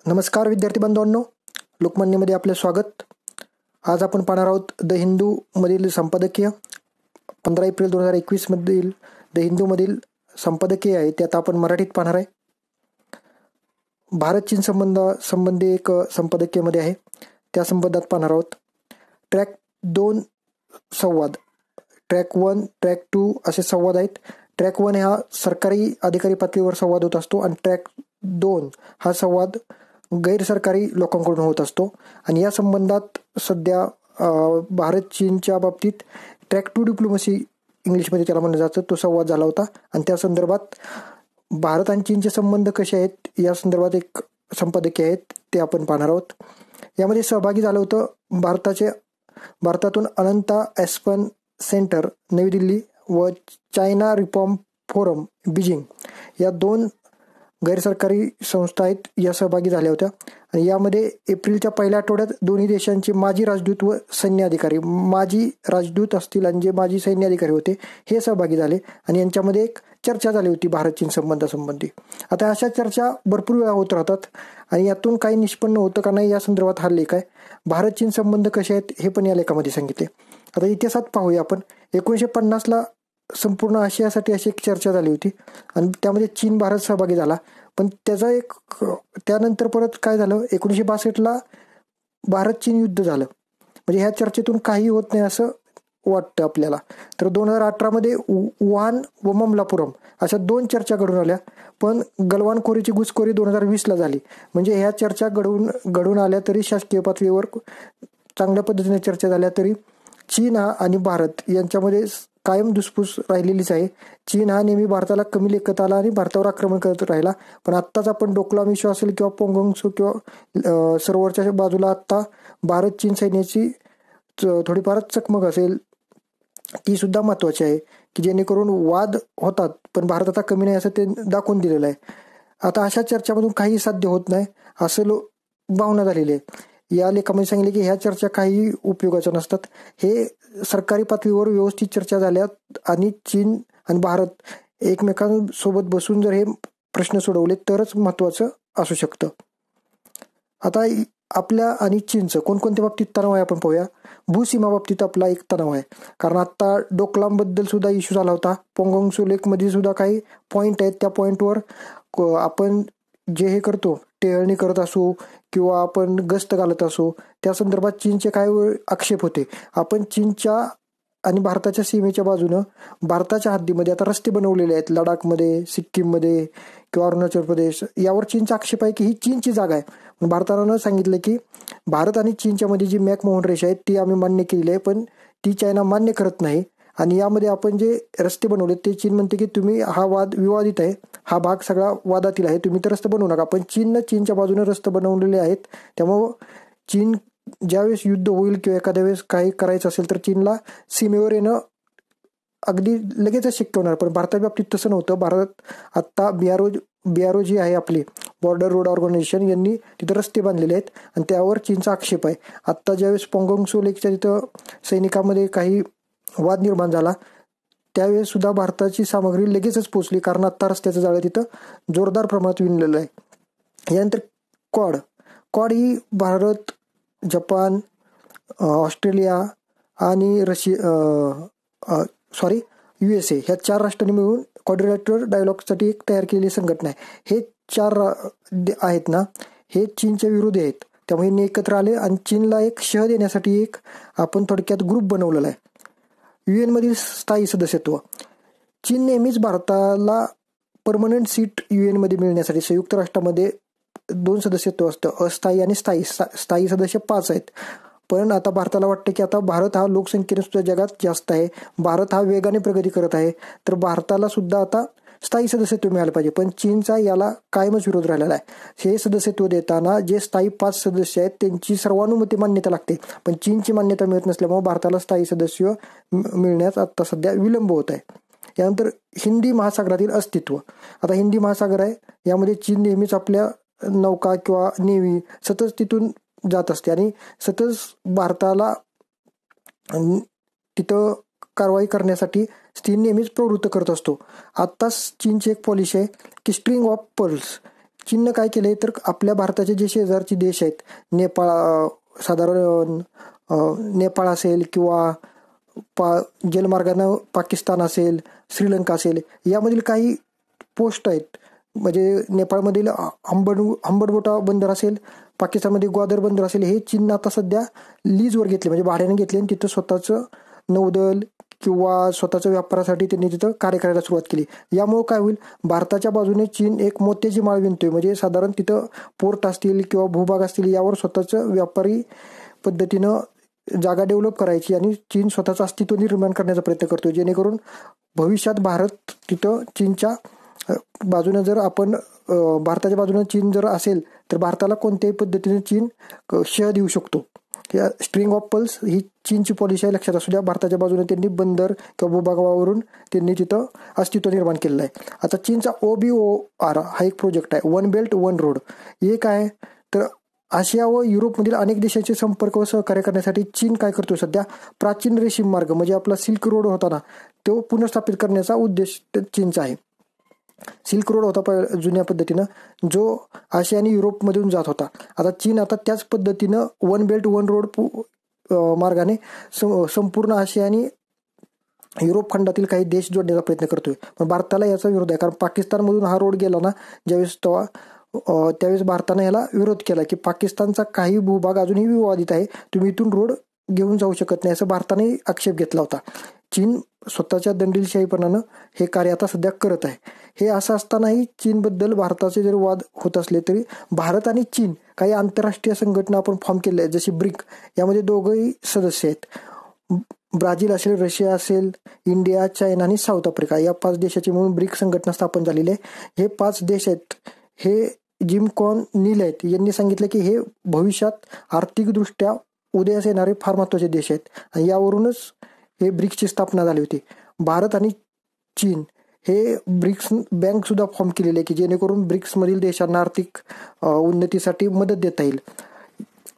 नमस्कार विद्यार्थी बांधवांनो, लोकमान्यमध्ये आपले स्वागत. आज आपण पाहणार आहोत द हिंदू मधील संपादकीय 15 एप्रिल 2021 मधील द हिंदू मधील संपादकीय आहे. त्यात आपण मराठीत पाहणार आहे. भारत चीन संबंधी एक संपादकीयमध्ये आहे, त्या संबंधात पाहणार आहोत. ट्रॅक 2 संवाद, ट्रॅक 1, ट्रॅक 2 असे संवाद आहेत. ट्रॅक 1 हा सरकारी अधिकारी पातळीवर संवाद होत असतो आणि ट्रॅक 2 हा संवाद गैरसरकारी लोकांकडून होत असतो. आणि या संबंधात सध्या भारत चीनच्या बाबतीत ट्रॅक 2 डिप्लोमसी इंग्लिशमध्ये त्याला म्हणलं जातं, तो संवाद झाला होता. आणि त्या संदर्भात भारत आणि चीनचे संबंध कसे आहेत या संदर्भात एक संपादकीय आहेत, ते आपण पाहणार आहोत. यामध्ये सहभागी झालं होतं भारतातून अनंता एस्पन सेंटर नवी दिल्ली व चायना रिफॉर्म फोरम बीजिंग या 2 गैरसरकारी संस्था आहेत, या सहभागी झाल्या होत्या. आणि यामध्ये एप्रिलच्या पहिल्या आठवड्यात दोन्ही देशांचे माजी राजदूत व सैन्य अधिकारी, माजी राजदूत असतील आणि जे माजी सैन्य अधिकारी होते हे सहभागी झाले आणि यांच्यामध्ये एक चर्चा झाली होती भारत चीन संबंधासंबंधी. आता अशा चर्चा भरपूर वेळा होत राहतात आणि यातून काही निष्पन्न होतं का नाही या संदर्भात हा लेख आहे. भारत चीन संबंध कसे आहेत हे पण या लेखामध्ये सांगितले. आता इतिहासात पाहूया आपण. 1950ला संपूर्ण आशियासाठी अशी एक चर्चा झाली होती आणि त्यामध्ये चीन भारत सहभागी झाला. पण त्यानंतर परत काय झालं, 1962ला भारत चीन युद्ध झालं. म्हणजे ह्या चर्चेतून काही होत नाही असं वाटतं आपल्याला. तर 2018मध्ये वुहान व ममलापुरम अशा 2 चर्चा घडून आल्या. पण गलवानखोरीची घुसखोरी 2020ला झाली. म्हणजे ह्या चर्चा घडून आल्या तरी शासकीय पातळीवर चांगल्या पद्धतीने चर्चा झाल्या तरी चीन आणि भारत यांच्यामध्ये कायम धुसफूस राहिलेलीच आहे. चीन हा नेहमी भारताला कमी लेखत आला आणि भारतावर आक्रमण करत राहिला. पण आत्ताच आपण डोकलाम इश्यू असेल किंवा पोंगोंगसू किंवा सरोवरच्या बाजूला आत्ता भारत चीन सैन्याची थोडीफार चकमक असेल, ती सुद्धा महत्वाची आहे की जेणेकरून वाद होतात पण भारत आता कमी नाही असं ते दाखवून दिलेलं आहे. आता अशा चर्चामधून काही साध्य होत नाही असं भावना झालेली आहे. या लेखामध्ये सांगितले की ह्या चर्चा काही उपयोगाच्या नसतात. हे सरकारी पातळीवर व्यवस्थित चर्चा झाल्यात आणि चीन आणि भारत एकमेकांसोबत बसून जर हे प्रश्न सोडवले तरच महत्वाचं असू शकतं. आता आपल्या आणि चीनचं कोणकोणत्या बाबतीत तणाव आहे आपण पाहूया. भूसीमा बाबतीत आपला एक तणाव आहे, कारण आता डोकलाम बद्दल सुद्धा इश्यू झाला होता. पोंगोंगसू लेक मध्ये सुद्धा काही पॉइंट आहेत, त्या पॉइंटवर आपण जे हे करतो, टेहळणी करत असू किंवा आपण गस्त घालत असू, त्या संदर्भात चीनचे काय आक्षेप होते. आपण चीनच्या आणि भारताच्या सीमेच्या बाजूनं भारताच्या हद्दीमध्ये आता रस्ते बनवलेले आहेत, लडाखमध्ये, सिक्कीममध्ये किंवा अरुणाचल प्रदेश. यावर चीनचा आक्षेप आहे की ही चीनची जागा आहे. भारतानं सांगितलं की भारत आणि चीनच्या मध्ये जी मॅकमोहन रेषा आहे ती आम्ही मान्य केलेली आहे, पण ती चायना मान्य करत नाही. आणि यामध्ये आपण जे रस्ते बनवले ते चीन म्हणते की तुम्ही हा वाद विवादित आहे, हा भाग सगळा वादातील आहे, तुम्ही तर रस्ते बनवू नका. पण चीनच्या बाजूने रस्ते बनवलेले आहेत. त्यामुळं चीन ज्यावेळेस युद्ध होईल किंवा एखाद्या वेळेस काही करायचं असेल तर चीनला सीमेवर येणं अगदी लगेचच शक्य होणार. पण भारताच्या बाबतीत तसं नव्हतं. भारत आत्ता बीआरओ जी आहे आपली बॉर्डर रोड ऑर्गनायझेशन, यांनी तिथं रस्ते बांधलेले आहेत आणि त्यावर चीनचा आक्षेप आहे. आत्ता ज्यावेळेस पोंगोंगसू लेकच्या तिथं सैनिकांमध्ये काही वाद निर्माण झाला त्यावेळेस सुद्धा भारताची सामग्री लगेचच पोहोचली, कारण आत्ता रस्त्याचं जाळं तिथं जोरदार प्रमाणात विणलेलं आहे. यानंतर क्वाड ही भारत, जपान, ऑस्ट्रेलिया आणि USA ह्या 4 राष्ट्रांनी मिळून क्वाड्रिलॅटरल डायलॉगसाठी एक तयार केलेली संघटना आहे. हे 4 आहेत ना, हे चीनच्या विरोधी आहेत. त्यामुळे हे एकत्र आले आणि चीनला एक शह देण्यासाठी एक आपण थोडक्यात ग्रुप बनवलेला आहे. UN मधील स्थायी सदस्यत्व, चीन नेहमीच भारताला परमनंट सीट UN मध्ये मिळण्यासाठी, संयुक्त राष्ट्रामध्ये 2 सदस्यत्व असतं, अस्थायी आणि स्थायी सदस्य 5 आहेत. पण आता भारताला वाटतं की आता भारत हा लोकसंख्येने सुद्धा जगात जास्त आहे, भारत हा वेगाने प्रगती करत आहे, तर भारताला सुद्धा आता स्थायी सदस्यत्व मिळालं पाहिजे. पण चीनचा याला कायमच विरोध राहिलेला आहे. हे सदस्यत्व देताना जे स्थायी 5 सदस्य आहेत त्यांची सर्वानुमते मान्यता लागते, पण चीनची मान्यता मिळत नसल्यामुळे भारताला स्थायी सदस्य मिळण्यास आता सध्या विलंब होत आहे. यानंतर हिंदी महासागरातील अस्तित्व. आता हिंदी महासागर आहे, यामध्ये चीन नेहमीच आपल्या नौका किंवा नेव्ही सतत तिथून जात असते आणि सतत भारताला तिथं कारवाई करण्यासाठी चीन नेहमीच प्रवृत्त करत असतो. आत्ताच चीनची एक पॉलिसी आहे की स्ट्रिंग ऑफ पर्ल्स, चीननं काय केलंय तर आपल्या भारताचे जे शेजारचे देश आहेत, नेपाळ, साधारण नेपाळ असेल किंवा जलमार्गानं पाकिस्तान असेल, श्रीलंका असेल, यामधील काही पोस्ट आहेत, म्हणजे नेपाळमधील हंबरटोटा बंदर असेल, पाकिस्तानमध्ये ग्वादर बंदर असेल, हे चीननं आता सध्या लीजवर घेतले, म्हणजे भाड्याने घेतले आणि तिथं स्वतःचं नौदल किंवा स्वतःच्या व्यापारासाठी त्यांनी तिथं कार्य करायला सुरुवात केली. यामुळे काय होईल, भारताच्या बाजूने चीन एक मोत्याची माळ विणतोय, म्हणजे साधारण तिथं पोर्ट असतील किंवा भूभाग असतील यावर स्वतःचं व्यापारी पद्धतीनं जागा डेव्हलप करायची आणि चीन स्वतःचं अस्तित्व निर्माण करण्याचा प्रयत्न करतोय, जेणेकरून भविष्यात भारत तिथं चीनच्या बाजूने जर आपण भारताच्या बाजूने चीन जर असेल तर भारताला कोणत्याही पद्धतीने चीन शह देऊ शकतो. या स्ट्रिंग ऑफ पल्स ही चीनची पॉलिसी आहे, लक्षात असू द्या. भारताच्या बाजूने त्यांनी बंदर किंवा भूभागावरून त्यांनी तिथं अस्तित्व निर्माण केलेलं आहे. आता चीनचा OBOR हा एक प्रोजेक्ट आहे, वन बेल्ट वन रोड. हे काय तर आशिया व युरोपमधील अनेक देशांचे संपर्क व सहकार्य करण्यासाठी चीन काय करतो, सध्या प्राचीन रेशीम मार्ग म्हणजे आपला सिल्क रोड होता ना, तो पुनर्स्थापित करण्याचा उद्देश चीनचा आहे. सिल्क रोड होता जुन्या पद्धतीनं, जो आशिया आणि युरोपमधून जात होता. आता चीन त्याच पद्धतीनं वन बेल्ट वन रोड मार्गाने संपूर्ण आशिया आणि युरोप खंडातील काही देश जोडण्याचा प्रयत्न करतोय. पण भारताला याचा विरोध आहे, कारण पाकिस्तानमधून हा रोड गेला ना ज्यावेळेस त्यावेळेस भारताने याला विरोध केला की पाकिस्तानचा काही भूभाग अजूनही विवादित आहे, तुम्ही इथून रोड घेऊन जाऊ शकत नाही, असं भारताने आक्षेप घेतला होता. चीन स्वतःच्या दंडीलशाहीपणानं हे कार्य आता सध्या करत आहे. हे असं असतानाही चीनबद्दल भारताचे जर वाद होत असले तरी भारत आणि चीन काही आंतरराष्ट्रीय संघटना आपण फॉर्म केल्या आहेत, जशी ब्रिक. यामध्ये दोघंही सदस्य आहेत. ब्राझील असेल, रशिया असेल, इंडिया, चायना आणि साऊथ आफ्रिका या 5 देशाची म्हणून ब्रिक संघटना स्थापन झालेली आहे. हे 5 देश आहेत, हे जिम कॉन नील आहेत, यांनी सांगितलं की हे भविष्यात आर्थिकदृष्ट्या उदयास येणारे फार महत्वाचे देश आहेत आणि यावरूनच हे ब्रिक्सची स्थापना झाली होती. भारत आणि चीन हे ब्रिक्स बँक सुद्धा फॉर्म केलेली आहे की जेणेकरून ब्रिक्समधील देशांना आर्थिक उन्नतीसाठी मदत देता येईल.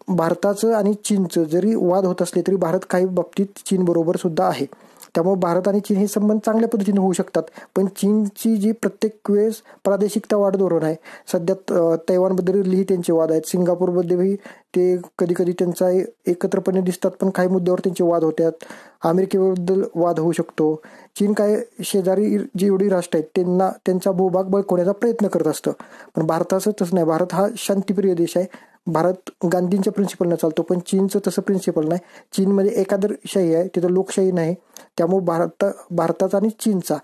भारताचं आणि चीनचं जरी वाद होत असले तरी भारत काही बाबतीत चीन बरोबर सुद्धा आहे. त्यामुळे भारत आणि चीन हे संबंध चांगल्या पद्धतीने होऊ शकतात. पण चीनची जी प्रत्येक वेळेस प्रादेशिकतावाद धोरण आहे, सध्या तैवानबद्दलही त्यांचे वाद आहेत, सिंगापूरबद्दलही ते कधी कधी त्यांचा एकत्रपणे दिसतात, पण काही मुद्द्यावर त्यांचे वाद होतात. अमेरिकेबद्दल वाद होऊ शकतो. चीन काय शेजारी जेवढी राष्ट्र आहेत त्यांना त्यांचा भूभाग बळकवण्याचा प्रयत्न करत असतं. पण भारताचं तसं नाही. भारत हा शांतीप्रिय देश आहे. भारत गांधींच्या प्रिन्सिपलनं चालतो, पण चीनचं तसं प्रिन्सिपल नाही. चीनमध्ये एकादरशाही आहे, तिथं लोकशाही नाही. त्यामुळे भारताचा आणि चीनचा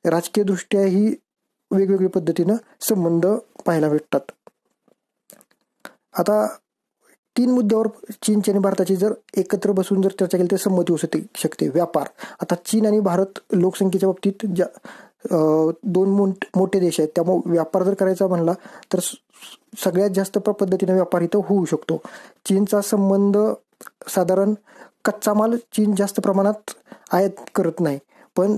राजकीय दृष्ट्याही वेगवेगळ्या पद्धतीनं संबंध पाहायला भेटतात. आता 3 मुद्द्यावर चीनची आणि भारताची जर एकत्र बसून जर चर्चा केली तर संमती होऊ शकते. व्यापार. आता चीन आणि भारत लोकसंख्येच्या बाबतीत 2 मोठे देश आहेत, त्यामुळे व्यापार जर करायचा म्हणला तर सगळ्यात जास्त पद्धतीने व्यापार इथं होऊ शकतो. चीनचा संबंध साधारण कच्चा माल चीन जास्त प्रमाणात आयात करत नाही, पण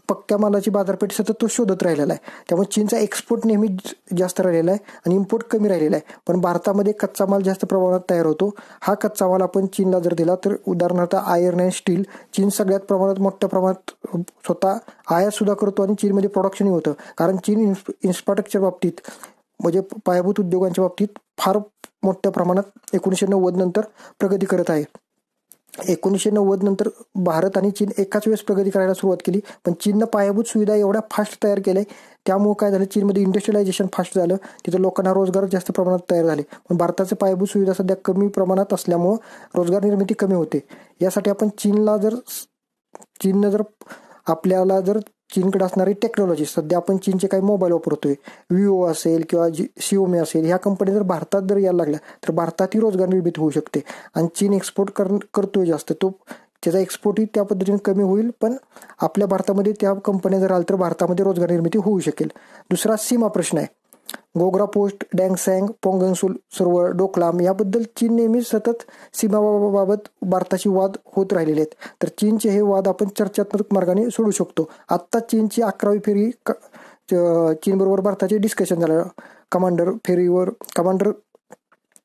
पक्क्या मालाची बाजारपेठ सतत तो शोधत राहिलेला आहे. त्यामुळे चीनचा एक्सपोर्ट नेहमी जास्त राहिलेला आहे आणि इम्पोर्ट कमी राहिलेला आहे. पण भारतामध्ये कच्चा माल जास्त प्रमाणात तयार होतो. हा कच्चा माल आपण चीनला जर दिला तर उदाहरणार्थ आयर्न अँड स्टील चीन सगळ्यात प्रमाणात मोठ्या प्रमाणात स्वतः आयात सुद्धा करतो आणि चीनमध्ये प्रोडक्शनही होतं. कारण चीन इन्फ्रास्ट्रक्चर बाबतीत म्हणजे पायाभूत उद्योगांच्या बाबतीत फार मोठ्या प्रमाणात 1990 नंतर प्रगती करत आहे. 1990 नंतर भारत आणि चीन एकाच वेळेस प्रगती करायला सुरुवात केली, पण चीननं पायाभूत सुविधा एवढ्या फास्ट तयार केल्या त्यामुळे काय झालं, चीनमध्ये इंडस्ट्रियलायझेशन फास्ट झालं, तिथं लोकांना रोजगार जास्त प्रमाणात तयार झाले. पण भारताचं पायाभूत सुविधा सध्या कमी प्रमाणात असल्यामुळं रोजगार निर्मिती कमी होते. यासाठी आपण चीननं जर आपल्याला जर चीनकडे असणारी टेक्नॉलॉजी, सध्या आपण चीनचे काही मोबाईल वापरतोय, विवो असेल किंवा Xiaomi असेल, ह्या कंपनी जर भारतात जर यायला लागल्या तर भारतातही रोजगार निर्मिती होऊ शकते. आणि चीन एक्सपोर्ट करतोय जास्त, त्याचा एक्सपोर्टही त्या पद्धतीने कमी होईल, पण आपल्या भारतामध्ये त्या कंपन्या जर आल्या तर भारतामध्ये रोजगार निर्मिती होऊ शकेल. दुसरा सीमा प्रश्न आहे. गोग्रा पोस्ट, डँगसँग, पोंगन सरोवर, डोकलाम याबद्दल चीन नेहमी सतत सीमाबाबत भारताशी वाद होत राहिलेले आहेत. तर चीनचे हे वाद आपण चर्चात्मक मार्गाने सोडू शकतो. आत्ता चीनची 11वी फेरी चीनबरोबर भारताचे डिस्कशन झालं. कमांडर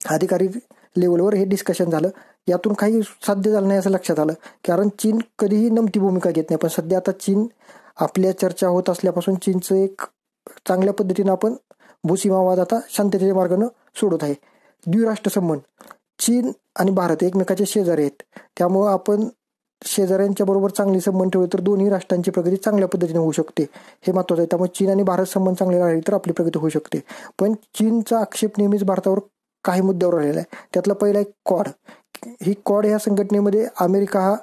अधिकारी लेवलवर हे डिस्कशन झालं. यातून काही साध्य झालं नाही असं लक्षात आलं, कारण चीन कधीही नमती भूमिका घेत नाही. पण सध्या आता चीन आपल्या चर्चा होत असल्यापासून चीनचं एक चांगल्या पद्धतीनं आपण भूसीमावाद आता शांततेच्या मार्गाने सोडत आहे. द्विराष्ट्र संबंध. चीन आणि भारत एकमेकाचे शेजारी आहेत, त्यामुळं आपण शेजाऱ्यांच्या बरोबर चांगले संबंध ठेवले तर दोन्ही राष्ट्रांची प्रगती चांगल्या पद्धतीने होऊ शकते, हे महत्त्वाचं आहे. त्यामुळे चीन आणि भारत संबंध चांगले राहिले तर आपली प्रगती होऊ शकते. पण चीनचा आक्षेप नेहमीच भारतावर काही मुद्द्यावर राहिलेला आहे. त्यातला पहिला एक क्वाड. ही क्वाड ह्या संघटनेमध्ये अमेरिका हा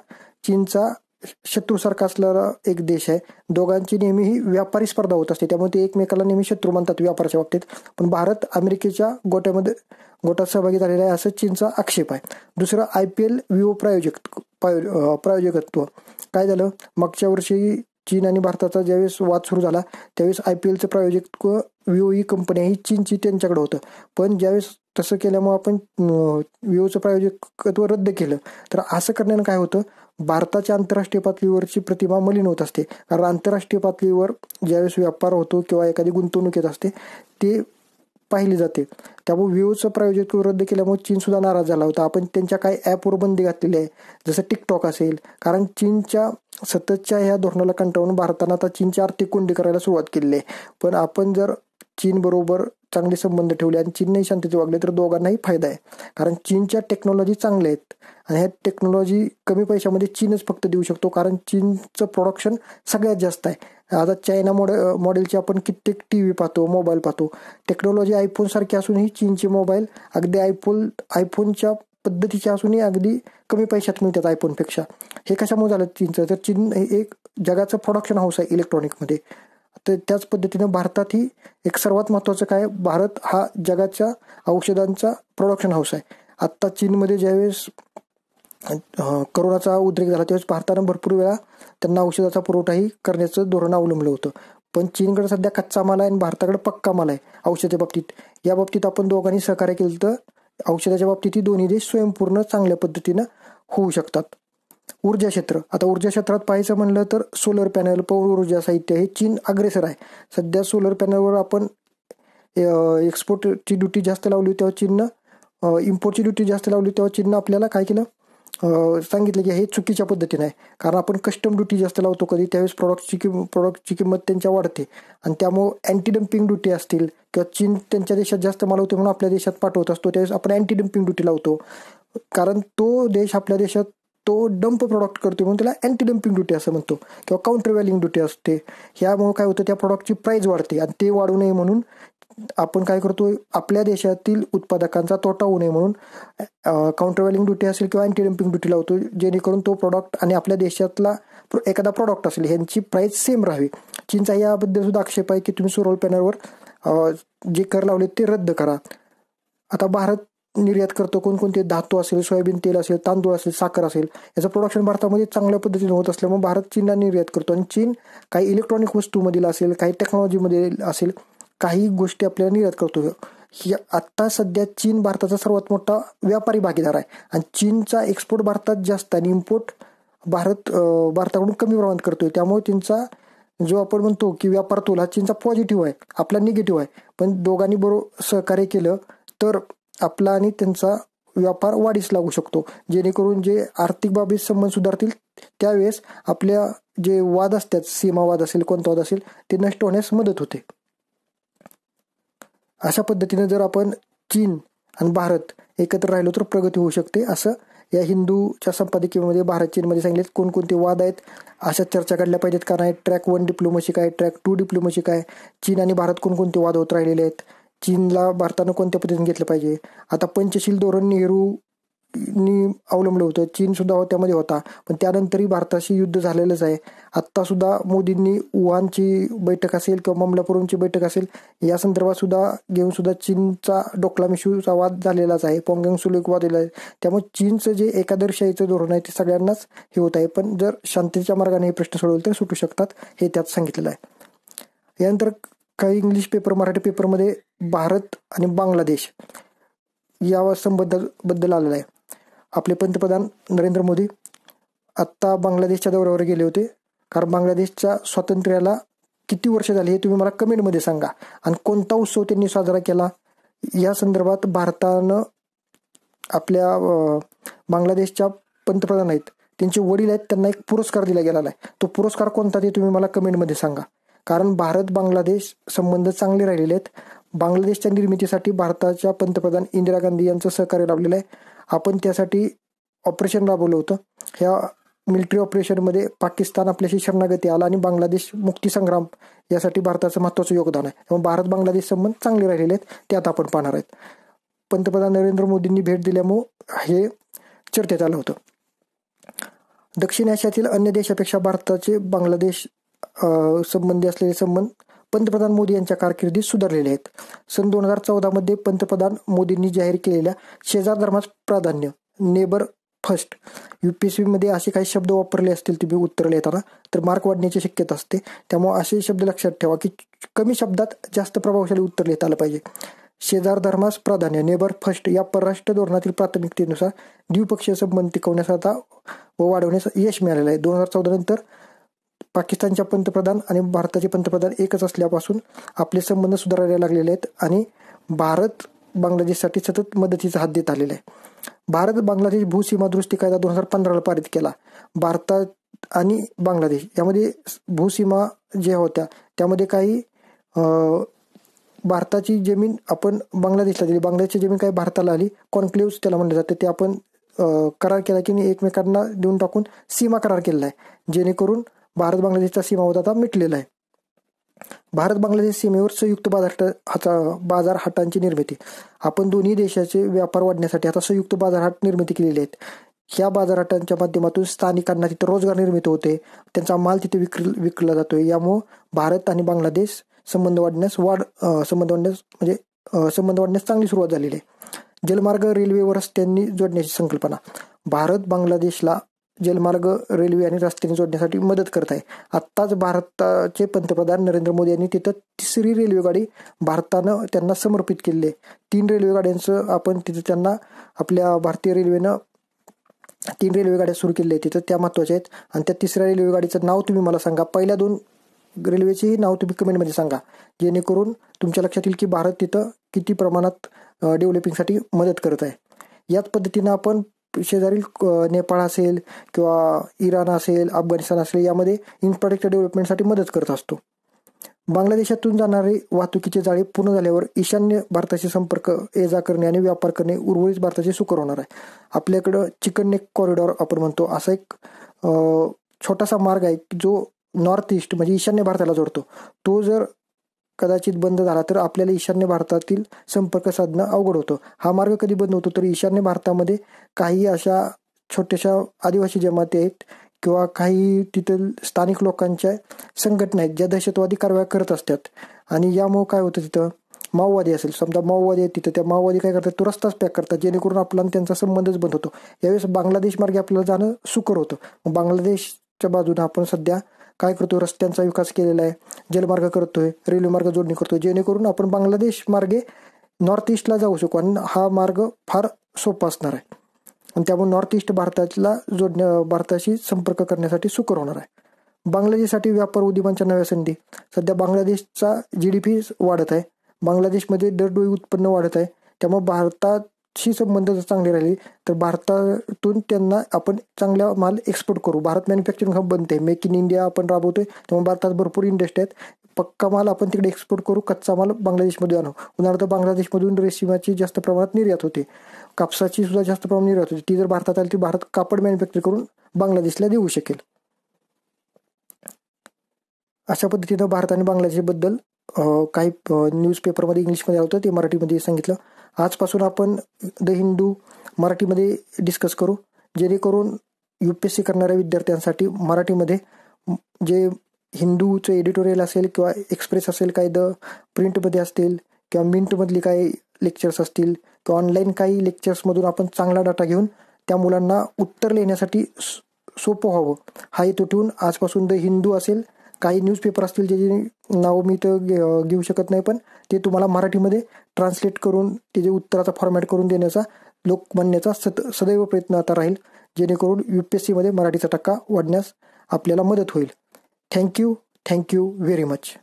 चीनचा शत्रूसारखा असलेला एक देश आहे. दोघांची नेहमी ही व्यापारी स्पर्धा होत असते, त्यामुळे ते एकमेकाला नेहमी शत्रू मानतात व्यापाराच्या बाबतीत. पण भारत अमेरिकेच्या गोटात सहभागी झालेला आहे असं चीनचा आक्षेप आहे. दुसरं IPL विवो प्रायोजकत्व. काय झालं, मागच्या वर्षी चीन आणि भारताचा ज्यावेळेस वाद सुरू झाला त्यावेळेस IPLचं प्रायोजकत्व विवो ही कंपनी ही चीनची त्यांच्याकडे होतं. पण ज्यावेळेस तसं केल्यामुळे आपण विवोचं प्रायोजकत्व रद्द केलं, तर असं करण्यानं काय होतं, भारताच्या आंतरराष्ट्रीय पातळीवरची प्रतिमा मलिन होत असते. कारण आंतरराष्ट्रीय पातळीवर ज्यावेळेस व्यापार होतो किंवा एखादी गुंतवणूक येत असते ते पाहिली जाते. त्यामुळे विवोचं प्रायोजकत्व रद्द केल्यामुळे चीन सुद्धा नाराज झाला होता. आपण त्यांच्या काही ॲपवर बंदी घातलेली आहे, जसं टिकटॉक असेल. कारण चीनच्या सततच्या ह्या धोरणाला कंटाळून भारतानं आता चीनची आर्थिक कोंडी करायला सुरुवात केलेली आहे. पण आपण जर चीन बरोबर चांगले संबंध ठेवले आणि चीनही शांततेत वागले तर दोघांनाही फायदा आहे. कारण चीनच्या टेक्नॉलॉजी चांगल्या आहेत आणि ह्या टेक्नॉलॉजी कमी पैशामध्ये चीनच फक्त देऊ शकतो, कारण चीनचं प्रोडक्शन सगळ्यात जास्त आहे. आता चायना मॉडेलचे आपण कित्येक TV पाहतो, मोबाईल पाहतो. टेक्नॉलॉजी आयफोनसारखी असूनही चीनचे मोबाईल अगदी आयफोनच्या पद्धतीचे असूनही अगदी कमी पैशात मिळतात आयफोनपेक्षा. हे कशामुळे झालं चीनचं, तर चीन एक जगाचं प्रोडक्शन हाऊस आहे इलेक्ट्रॉनिकमध्ये. तर त्याच पद्धतीनं भारतातही एक सर्वात महत्त्वाचं काय, भारत हा जगाच्या औषधांचा प्रोडक्शन हाऊस आहे. आत्ता चीनमध्ये ज्यावेळेस करोनाचा उद्रेक झाला त्यावेळेस भारतानं भरपूर वेळा त्यांना औषधाचा पुरवठाही करण्याचं धोरण अवलंबलं होतं. पण चीनकडे सध्या कच्चा माल आहे आणि भारताकडे पक्का माल आहे औषधाच्या बाबतीत. या बाबतीत आपण दोघांनी सहकार्य केलं तर औषधाच्या बाबतीत ही दोन्ही देश स्वयंपूर्ण चांगल्या पद्धतीनं होऊ शकतात. ऊर्जा क्षेत्र. आता ऊर्जा क्षेत्रात पाहायचं म्हणलं तर सोलर पॅनल, पवन ऊर्जा साहित्य हे चीन अग्रेसर आहे. सध्या सोलर पॅनलवर आपण एक्सपोर्टची ड्युटी जास्त लावली तेव्हा चीननं इम्पोर्टची ड्युटी जास्त लावली तेव्हा चीननं आपल्याला काय केलं, सांगितलं की हे चुकीच्या पद्धतीने आहे. कारण आपण कस्टम ड्युटी जास्त लावतो कधी, त्यावेळेस प्रॉडक्टची किंमत त्यांच्या वाढते आणि त्यामुळे अँटी डम्पिंग ड्युटी असतील किंवा चीन त्यांच्या देशात जास्त माल होतो म्हणून आपल्या देशात पाठवत असतो, त्यावेळेस आपण अँटी डम्पिंग ड्युटी लावतो. कारण तो देश आपल्या देशात तो डंप प्रोडक्ट करतो म्हणून त्याला अँटी डम्पिंग ड्युटी असं म्हणतो किंवा काउंटर व्हॅल्यूइंग ड्युटी असते. ह्यामुळे काय होतं, त्या प्रोडक्टची प्राईस वाढते आणि ते वाढू नये म्हणून आपण काय करतो, आपल्या देशातील उत्पादकांचा तोटा होऊ नये म्हणून काउंटर व्हॅल्यूइंग ड्युटी असेल किंवा अँटी डम्पिंग ड्युटी लावतो, जेणेकरून तो प्रोडक्ट आणि आपल्या देशातला एखादा प्रोडक्ट असेल ह्यांची प्राईस सेम राहावी. चीनचा याबद्दल सुद्धा आक्षेप आहे की तुम्ही सोलर पॅनलवर जे कर लावले ते रद्द करा. आता भारत निर्यात करतो कोणकोणते धातू असेल, सोयाबीन तेल असेल, तांदूळ असेल, साखर असेल, याचं प्रोडक्शन भारतामध्ये चांगल्या पद्धतीने होत असल्यामुळे भारत चीनला निर्यात करतो आणि चीन काही इलेक्ट्रॉनिक वस्तूमधील असेल, काही टेक्नॉलॉजीमध्ये असेल, काही गोष्टी आपल्याला निर्यात करतो. ही आत्ता सध्या चीन भारताचा सर्वात मोठा व्यापारी भागीदार आहे आणि चीनचा एक्सपोर्ट भारतात जास्त आणि इम्पोर्ट भारताकडून कमी प्रमाणात करतोय. त्यामुळे त्यांचा जो आपण म्हणतो की व्यापार तोल हा चीनचा पॉझिटिव्ह आहे, आपला निगेटिव्ह आहे. पण दोघांनी बरोबर सहकार्य केलं तर आपला आणि त्यांचा व्यापार वाढीस लागू शकतो, जेणेकरून जे आर्थिक बाबीत संबंध सुधारतील त्यावेळेस आपल्या जे वाद असतात, सीमावाद असेल, कोणता वाद असेल, ते नष्ट होण्यास मदत होते. अशा पद्धतीने जर आपण चीन आणि भारत एकत्र राहिलो तर प्रगती होऊ शकते, असं या हिंदूच्या संपादकीयमध्ये भारत चीनमध्ये सांगितले. कोणकोणते वाद आहेत, अशा चर्चा काढल्या पाहिजेत का नाही, ट्रॅक 1 डिप्लोमसी काय, ट्रॅक 2 डिप्लोमसी काय, चीन आणि भारत कोणकोणते वाद होत राहिलेले आहेत, चीनला भारतानं कोणत्या पद्धतीने घेतलं पाहिजे. आता पंचशील धोरण नेहरूनी अवलंबलं होतं, चीन सुद्धा त्यामध्ये होता, पण त्यानंतरही भारताशी युद्ध झालेलंच आहे. आत्ता सुद्धा मोदींनी वुहानची बैठक असेल किंवा ममलापुरमची बैठक असेल या संदर्भात सुद्धा घेऊन सुद्धा चीनचा डोकलाम वाद झालेलाच आहे, पॉंगयांग सुलूक वाद दिला आहे. त्यामुळे चीनचं जे एकादर्शाचं धोरण आहे ते सगळ्यांनाच हे होत आहे. पण जर शांततेच्या मार्गाने हे प्रश्न सोडवले तर सुटू शकतात, हे त्यात सांगितलेलं आहे. यानंतर काही इंग्लिश पेपर, मराठी पेपरमध्ये भारत आणि बांगलादेश या संबंधाबद्दल आलेलं आहे. आपले पंतप्रधान नरेंद्र मोदी आत्ता बांगलादेशच्या दौऱ्यावर गेले होते. कारण बांगलादेशच्या स्वातंत्र्याला किती वर्ष झाली हे तुम्ही मला कमेंटमध्ये सांगा आणि कोणता उत्सव त्यांनी साजरा केला. या संदर्भात भारतानं आपल्या बांगलादेशच्या पंतप्रधान आहेत, त्यांचे वडील आहेत, त्यांना एक पुरस्कार दिला गेलेला आहे. तो पुरस्कार कोणता ते तुम्ही मला कमेंटमध्ये सांगा. कारण भारत बांगलादेश संबंध चांगले राहिलेले आहेत, बांगलादेशच्या निर्मितीसाठी भारताच्या पंतप्रधान इंदिरा गांधी यांचं सहकार्य लाभलेलं आहे. आपण त्यासाठी ऑपरेशन राबवलं होतं. ह्या मिलिटरी ऑपरेशनमध्ये पाकिस्तान आपल्याशी शरणागती आला आणि बांगलादेश मुक्तीसंग्राम यासाठी भारताचं महत्त्वाचं योगदान आहे. त्यामुळे भारत बांगलादेश संबंध चांगले राहिलेले आहेत, ते आता आपण पाहणार आहेत. पंतप्रधान नरेंद्र मोदींनी भेट दिल्यामुळे हे चर्चेत आलं होतं. दक्षिण आशियातील अन्य देशापेक्षा भारताचे बांगलादेश संबंधी असलेले संबंध पंतप्रधान मोदी यांच्या कारकिर्दीत सुधारलेले आहेत. सन 2014 पंतप्रधान मोदींनी जाहीर केलेल्या शेजार धर्मास प्राधान्य, नेबर फर्स्ट, UPSC असे काही शब्द वापरले असतील तुम्ही उत्तर लिहिताना तर मार्क वाढण्याची शक्यता असते. त्यामुळे असे शब्द लक्षात ठेवा की कमी शब्दात जास्त प्रभावशाली उत्तर लिहिता आलं पाहिजे. शेजार धर्मास प्राधान्य, नेबर फर्स्ट या परराष्ट्र धोरणातील प्राथमिकतेनुसार द्विपक्षीय संबंध टिकवण्यास व वाढवण्यास यश मिळालेलं आहे. 2014 नंतर पाकिस्तानच्या पंतप्रधान आणि भारताचे पंतप्रधान एकच असल्यापासून आपले संबंध सुधारायला लागलेले आहेत आणि भारत बांगलादेशसाठी सतत मदतीचा हात देत आलेला आहे. भारत बांगलादेश भूसीमा दुरुस्ती कायदा 2015 पारित केला. भारतात आणि बांगलादेश यामध्ये भूसीमा ज्या होत्या त्यामध्ये काही भारताची जमीन आपण बांगलादेशला दिली, बांगलादेशची जमीन काही भारताला आली. कॉन्क्लेव्ह त्याला म्हणलं जाते. ते आपण करार केला की एकमेकांना देऊन टाकून सीमा करार केलेला आहे, जेणेकरून भारत बांगलादेशचा सीमावाद आता मिटलेला आहे. भारत बांगलादेश सीमेवर संयुक्त बाजार हाटांची निर्मिती. आपण दोन्ही देशाचे व्यापार वाढण्यासाठी आता संयुक्त बाजार हाट निर्मिती केलेली आहेत. ह्या बाजार हाटांच्या माध्यमातून स्थानिकांना तिथे रोजगार निर्मिती होते, त्यांचा माल तिथे विकला जातोय. यामुळे भारत आणि बांगलादेश संबंध वाढण्यास चांगली सुरुवात झालेली आहे. जलमार्ग, रेल्वे व रस्त्यांनी जोडण्याची संकल्पना. भारत बांगलादेशला जलमार्ग, रेल्वे आणि रस्त्यांनी जोडण्यासाठी मदत करत आहे. आत्ताच भारताचे पंतप्रधान नरेंद्र मोदी यांनी तिथं 3री रेल्वेगाडी भारतानं त्यांना समर्पित केली आहे. 3 रेल्वेगाड्यांचं आपण तिथं त्यांना आपल्या भारतीय रेल्वेनं 3 रेल्वेगाड्या सुरू केल्या आहेत तिथं, त्या महत्त्वाच्या आहेत. आणि त्या 3ऱ्या रेल्वेगाडीचं नाव तुम्ही मला सांगा. पहिल्या 2 रेल्वेचेही नाव तुम्ही कमेंटमध्ये सांगा, जेणेकरून तुमच्या लक्षात येईल की भारत तिथं किती प्रमाणात डेव्हलपिंगसाठी मदत करत आहे. याच पद्धतीनं आपण शेजारील नेपाळ असेल किंवा इराण असेल, अफगाणिस्तान असेल यामध्ये इन्फ्रास्ट्रक्चर डेव्हलपमेंटसाठी मदत करत असतो. बांगलादेशातून जाणारे वाहतुकीचे जाळे पूर्ण झाल्यावर ईशान्य भारताशी संपर्क ये-जा करणे आणि व्यापार करणे उर्वरित भारताचे सुकर होणार आहे. आपल्याकडं चिकन नेक कॉरिडॉर आपण म्हणतो असा एक छोटासा मार्ग आहे जो नॉर्थ ईस्ट म्हणजे ईशान्य भारताला जोडतो. तो जर कदाचित बंद झाला तर आपल्याला ईशान्य भारतातील संपर्क साधणं अवघड होतं. हा मार्ग कधी बंद होतो तर ईशान्य भारतामध्ये काही अशा छोट्याशा आदिवासी जमाती आहेत किंवा काही तिथं स्थानिक लोकांच्या संघटना आहेत ज्या दहशतवादी कारवाया करत असतात. आणि यामुळे काय होतं, तिथं माओवादी असेल, समजा माओवादी आहेत तिथं, त्या माओवादी काय करतात, तो रस्ताच पॅक करतात, जेणेकरून आपला त्यांचा संबंधच बंद होतो. यावेळेस बांगलादेश मार्गे आपल्याला जाणं सुकर होतं. मग बांगलादेशच्या बाजूने आपण सध्या काय करतो, रस्त्यांचा विकास केलेला आहे, जलमार्ग करतोय, रेल्वे मार्ग जोडणी करतोय, जेणेकरून आपण बांगलादेश मार्गे नॉर्थ ईस्टला जाऊ शकू. आणि हा मार्ग फार सोपा असणार आहे आणि त्यामुळे नॉर्थ ईस्ट भारताशी संपर्क करण्यासाठी सुकर होणार आहे. बांगलादेशसाठी व्यापार उद्यमांच्या नव्या संधी. सध्या बांगलादेशचा GDP वाढत आहे, बांगलादेशमध्ये दरडोई उत्पन्न वाढत आहे. त्यामुळे भारताशी संबंध जर चांगले राहिले तर भारतातून त्यांना आपण चांगला माल एक्सपोर्ट करू. भारत मॅन्युफॅक्चरिंग हब बनते, मेक इन इंडिया आपण राबवतोय. त्यामुळे भारतात भरपूर इंडस्ट्री आहेत. पक्का माल आपण तिकडे एक्सपोर्ट करू, कच्चा माल बांगलादेशमध्ये आणू. उदाहरणार्थ बांगलादेशमधून रेशीमाची जास्त प्रमाणात निर्यात होते, कापसाची सुद्धा जास्त प्रमाणात निर्यात होते. ती जर भारतात आली तर भारत कापड मॅन्युफॅक्चर करून बांगलादेशला देऊ शकेल. अशा पद्धतीनं भारत आणि बांगलादेशबद्दल काही न्यूजपेपरमध्ये इंग्लिशमध्ये होतं ते मराठीमध्ये सांगितलं. आजपासून आपण द हिंदू मराठीमध्ये डिस्कस करू, जेणेकरून UPSC करणाऱ्या विद्यार्थ्यांसाठी मराठीमध्ये जे हिंदूचं एडिटोरियल असेल किंवा एक्सप्रेस असेल, काही द प्रिंटमध्ये असतील किंवा मिंटमधली काही लेक्चर्स असतील किंवा ऑनलाईन काही लेक्चर्समधून आपण चांगला डाटा घेऊन त्या मुलांना उत्तर लिहिण्यासाठी सोपं व्हावं हा हेतू ठेवून आजपासून द हिंदू असेल, काही न्यूजपेपर असतील ज्याची नाव मी तर घेऊ शकत नाही, पण ते तुम्हाला मराठीमध्ये ट्रान्सलेट करून त्याचे उत्तराचा फॉर्मॅट करून देण्याचा लोकमान्याचा सदैव प्रयत्न आता राहील, जेणेकरून UPSC मध्ये मराठीचा टक्का वाढण्यास आपल्याला मदत होईल. Thank you very much.